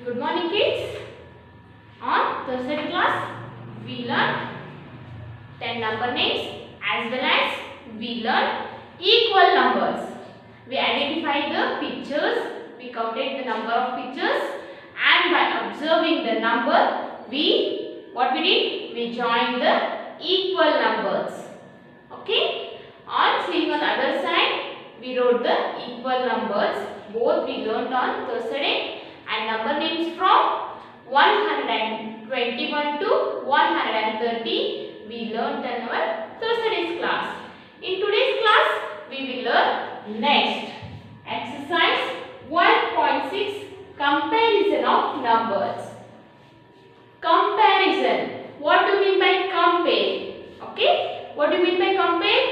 Good morning, kids. On Thursday class, we learned 10 number names as well as we learned equal numbers. We identified the pictures, we counted the number of pictures, and by observing the number, what we did? We joined the equal numbers. Okay? On seeing on the other side, we wrote the equal numbers. Both we learned on Thursday, and number names from 121 to 130 we learned in our Thursday's class. In today's class, we will learn next exercise 1.6 comparison of numbers. Comparison. What do you mean by compare? Okay? What do you mean by compare?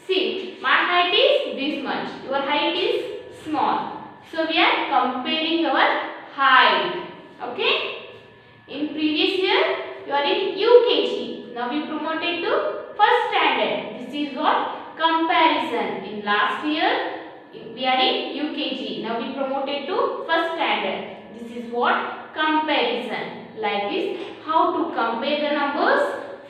See, my height is this much. Your height is small. So we are comparing our height. Okay? In previous year, you are in UKG. Now we promoted to first standard. This is what? Comparison. In last year, we are in UKG. Now we promoted to first standard. This is what? Comparison. Like this, how to compare the numbers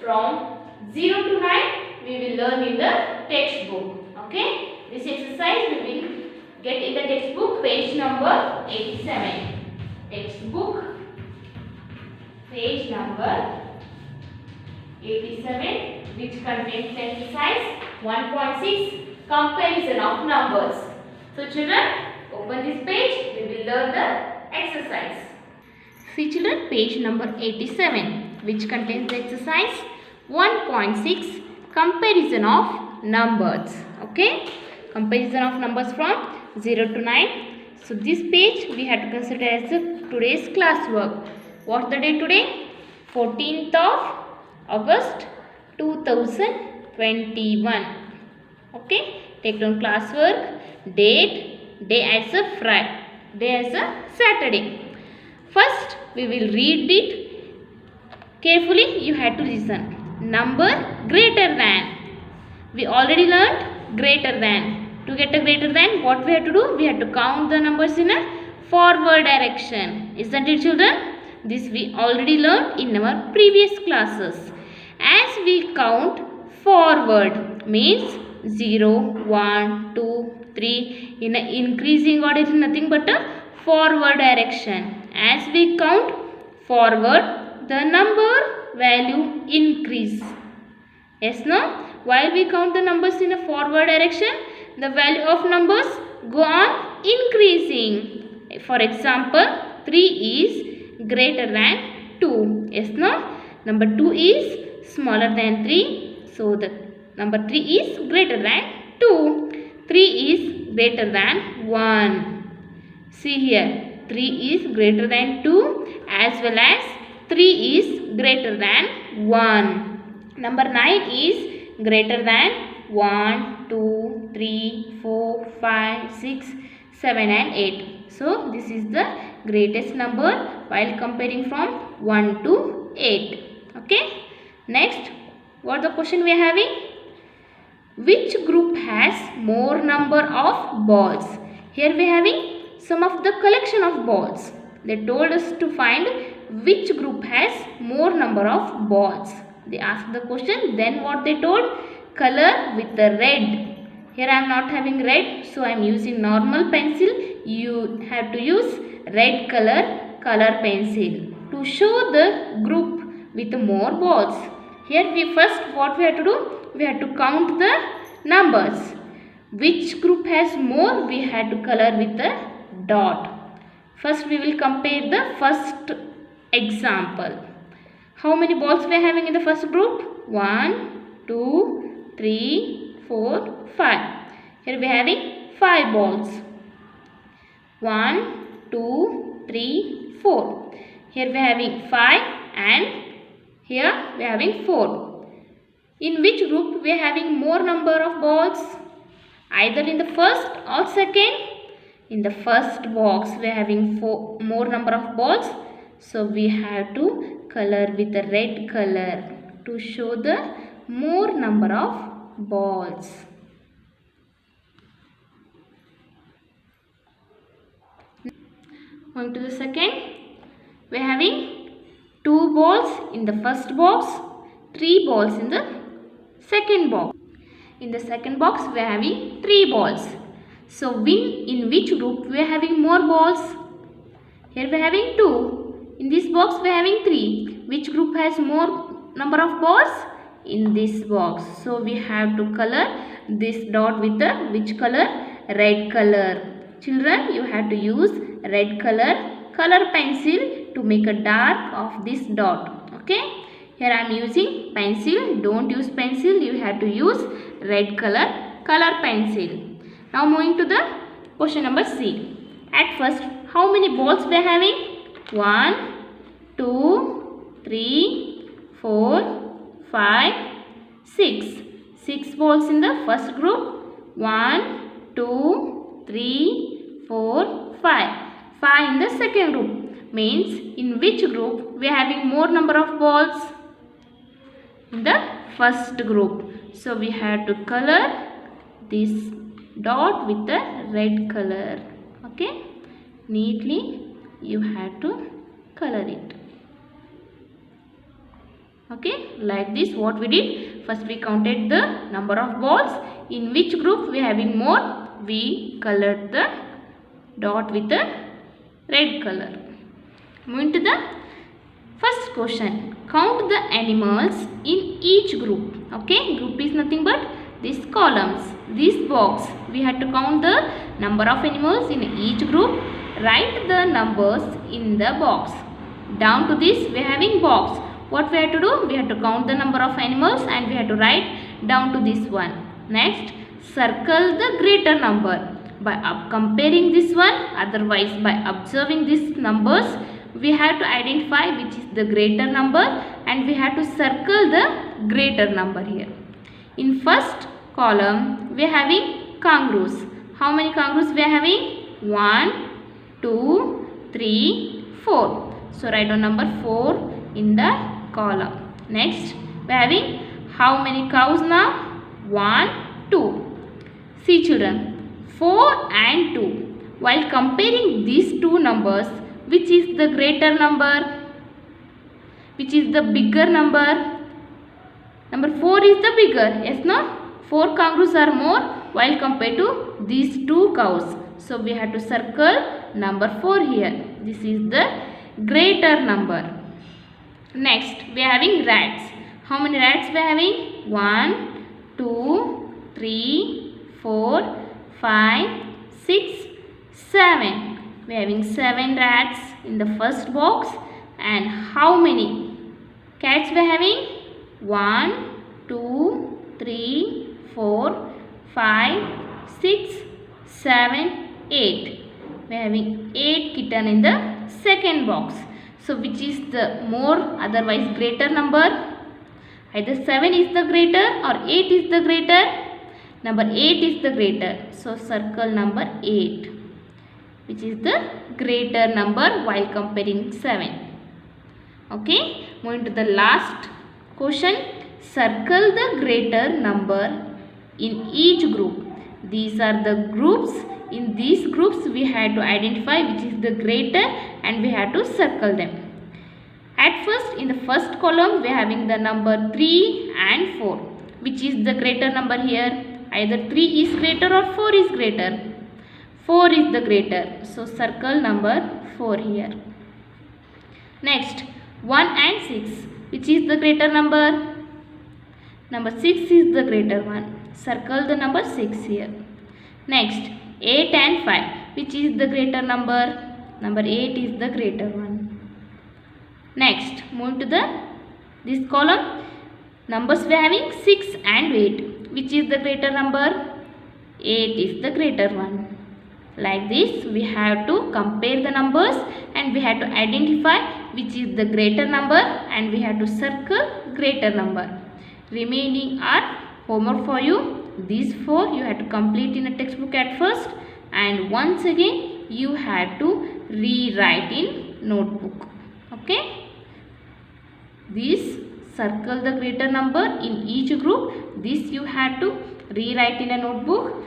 from 0 to 9, we will learn in the textbook. Okay? This exercise we will get in the textbook, page number 87. Textbook, page number 87, which contains the exercise 1.6 comparison of numbers. So children, open this page, we will learn the exercise. See children, page number 87, which contains the exercise 1.6 comparison of numbers. Okay? Comparison of numbers from 0 to 9. So this page we have to consider as today's classwork. What's the date today? 14th of August 2021. Okay? Take down classwork, date, day as a Friday, day as a Saturday. First we will read it carefully. You have to listen. Number greater than. We already learned greater than. To get a greater than, what we have to do? We have to count the numbers in a forward direction. Isn't it children? This we already learned in our previous classes. As we count forward, means 0, 1, 2, 3. In an increasing order, it is nothing but a forward direction. As we count forward, the number value increase. Yes, no? While we count the numbers in a forward direction, the value of numbers go on increasing. For example, 3 is greater than 2. Yes, no? Number 2 is smaller than 3. So, the number 3 is greater than 2. 3 is greater than 1. See here, 3 is greater than 2 as well as 3 is greater than 1. Number 9 is greater than 1, 2, 3, 4, 5, 6, 7 and 8. So, this is the greatest number while comparing from 1 to 8. Okay. Next, what the question we are having? Which group has more number of balls? Here we are having some of the collection of balls. They told us to find which group has more number of balls. They asked the question, then what they told? Color with the red. Here I am not having red, so I am using normal pencil. You have to use red color pencil to show the group with more balls. Here we first what we have to do? We have to count the numbers. Which group has more? We have to color with the dot. First we will compare the first example. How many balls we are having in the first group? 1, 2, 3, 4, 5. Here we are having 5 balls. 1, 2, 3, 4. Here we are having 5 and here we are having 4. In which group we are having more number of balls? Either in the first or second. In the first box we are having more number of balls. So we have to color with the red color to show the more number of balls. Going to the second, we are having 2 balls in the first box, 3 balls in the second box. In the second box, we are having 3 balls. So, in which group we are having more balls? Here we are having 2. In this box, we are having 3. Which group has more number of balls? In this box. So, we have to color this dot with the which color? Red color. Children, you have to use red color pencil to make a dark of this dot. Okay. Here I am using pencil. Don't use pencil. You have to use red color pencil. Now moving to the question number C. At first, how many balls we are having? 1, 2, 3, 4, 5, 6. 6 balls in the first group. 1, 2, 3, 4, 5. 5 in the second group. Means in which group we are having more number of balls? In the first group. So we have to color this dot with the red color. Okay. Neatly you have to color it. Okay. Like this what we did. First we counted the number of balls. In which group we are having more? We colored the dot with the red color. Moving to the first question. Count the animals in each group. Okay. Group is nothing but these columns. This box. We had to count the number of animals in each group. Write the numbers in the box. Down to this we are having box. What we have to do? We have to count the number of animals and we have to write down to this one. Next, circle the greater number. By comparing this one, otherwise by observing these numbers, we have to identify which is the greater number and we have to circle the greater number here. In first column, we are having kangaroos. How many kangaroos we are having? 1, 2, 3, 4. So write down number 4 in the column. Next, we are having how many cows now? 1, 2. See children, 4 and 2. While comparing these two numbers, which is the greater number? Which is the bigger number? Number 4 is the bigger. Yes, no? 4 kangaroos are more while compared to these 2 cows. So we have to circle number 4 here. This is the greater number. Next, we are having rats. How many rats we are having? 1, 2, 3, 4, 5, 6, 7. We are having 7 rats in the first box. And how many cats we are having? 1, 2, 3, 4, 5, 6, 7, 8. We are having 8 kitten in the second box. So which is the more otherwise greater number? Either 7 is the greater or 8 is the greater. Number 8 is the greater. So circle number 8, which is the greater number while comparing 7. Okay. Moving to the last question. Circle the greater number in each group. These are the groups. In these groups we had to identify which is the greater and we had to circle them. At first, in the first column we are having the number 3 and 4. Which is the greater number here? Either 3 is greater or 4 is greater. 4 is the greater. So circle number 4 here. Next, 1 and 6. Which is the greater number? Number 6 is the greater one. Circle the number 6 here. Next, 8 and 5. Which is the greater number? Number 8 is the greater one. Next, move to this column. Numbers we are having 6 and 8. Which is the greater number? 8 is the greater one. Like this, we have to compare the numbers and we have to identify which is the greater number and we have to circle greater number. Remaining are homework for you. These 4 you have to complete in a textbook at first and once again you have to rewrite in notebook. Okay. These circle the greater number in each group. This you have to rewrite in a notebook.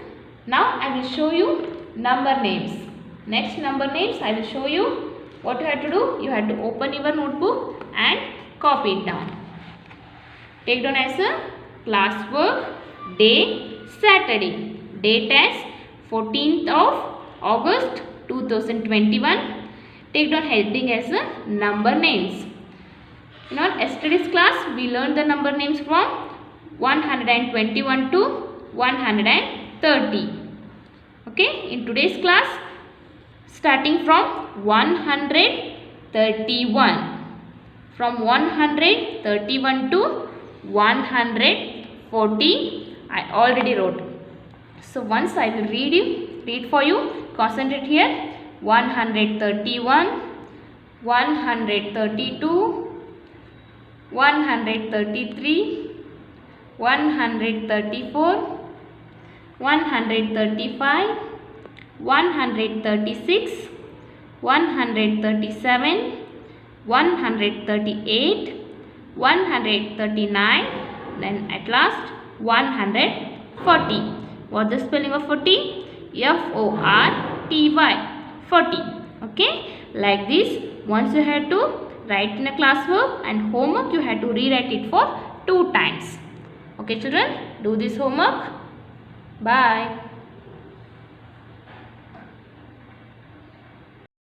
Now I will show you number names. Next number names I will show you. What you have to do? You have to open your notebook and copy it down. Take down as a classwork day Saturday. Date as 14th of August 2021. Take down heading as a number names. In our yesterday's class we learned the number names from 121 to 130. Okay, in today's class starting from 131. From 131 to 140 I already wrote. So once I will read for you. Concentrate here. 131, 132, 133, 134, 135, 136, 137, 138, 139, then at last 140. What is the spelling of 40? F-O-R-T-Y. 40. Okay, like this. Once you have to write in a classwork and homework, you have to rewrite it for 2 times. Okay children, do this homework. Bye.